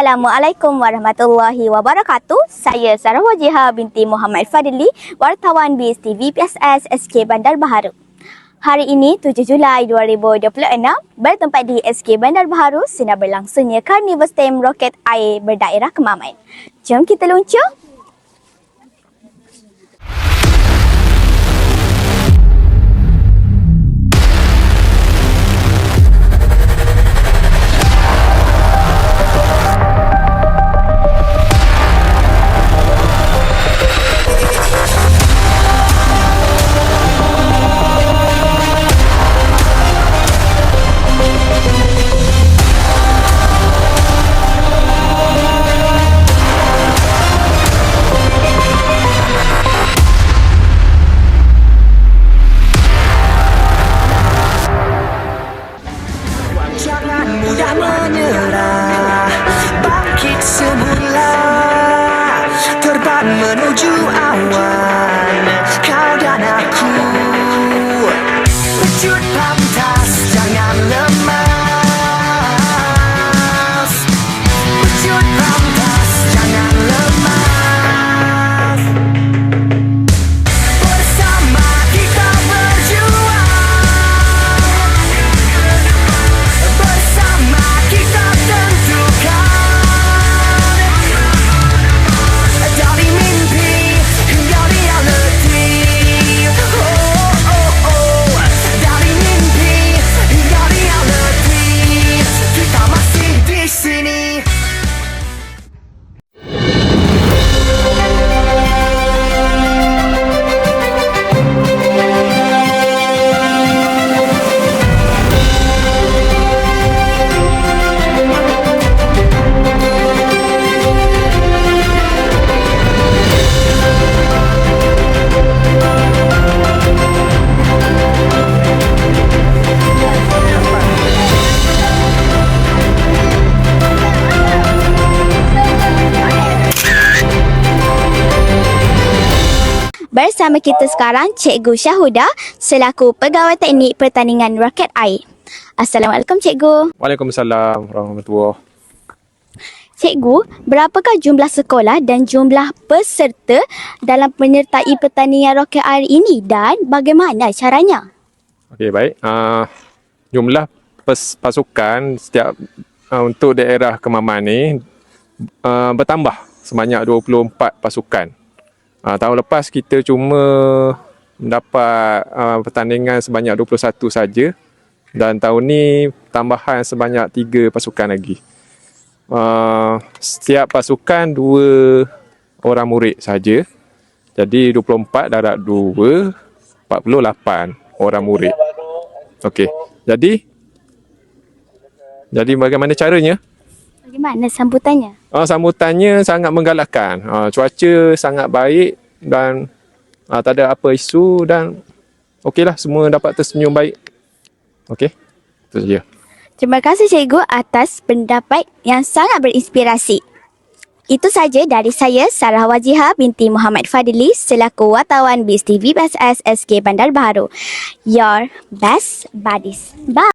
Assalamualaikum warahmatullahi wabarakatuh. Saya Sarah Wajiha binti Muhammad Fadli, wartawan BIS TV PSS SK Bandar Baharu. Hari ini 7 Julai 2026 bertempat di SK Bandar Baharu sinar berlangsungnya Karnival STEM Roket Air berdaerah Kemaman. Jom kita luncur. Jangan mudah menyerah, bangkit semula, terbang menuju awan, kau dan aku. Wujud pantas, jangan lemas. Wujud pantas, jangan lemas. Bersama kita berjuang, bersama kita tentukan, dari mimpi hingga reality. Dari mimpi hingga reality, kita masih di sini. Bersama kita sekarang Cikgu Syahuda selaku Pegawai Teknik Pertandingan Roket Air. Assalamualaikum Cikgu. Waalaikumsalam warahmatullahi. Cikgu, berapakah jumlah sekolah dan jumlah peserta dalam menyertai pertandingan roket air ini dan bagaimana caranya? Okey, baik. Jumlah pasukan setiap untuk daerah Kemaman ni bertambah sebanyak 24 pasukan. Tahun lepas kita cuma mendapat pertandingan sebanyak 21 saja dan tahun ni tambahan sebanyak 3 pasukan lagi. Setiap pasukan 2 orang murid saja. Jadi 24 darab 2, 48 orang murid. Okey. Jadi bagaimana caranya? Bagaimana sambutannya? Sambutannya sangat menggalakkan. Cuaca sangat baik dan tak ada apa isu dan okeylah, semua dapat tersenyum baik. Okey. Itu saja. Terima kasih Cikgu atas pendapat yang sangat berinspirasi. Itu saja dari saya, Sarah Wajiha binti Muhammad Fadli selaku wartawan BIS TV PSS SK Bandar Baharu. Your best buddies. Bye.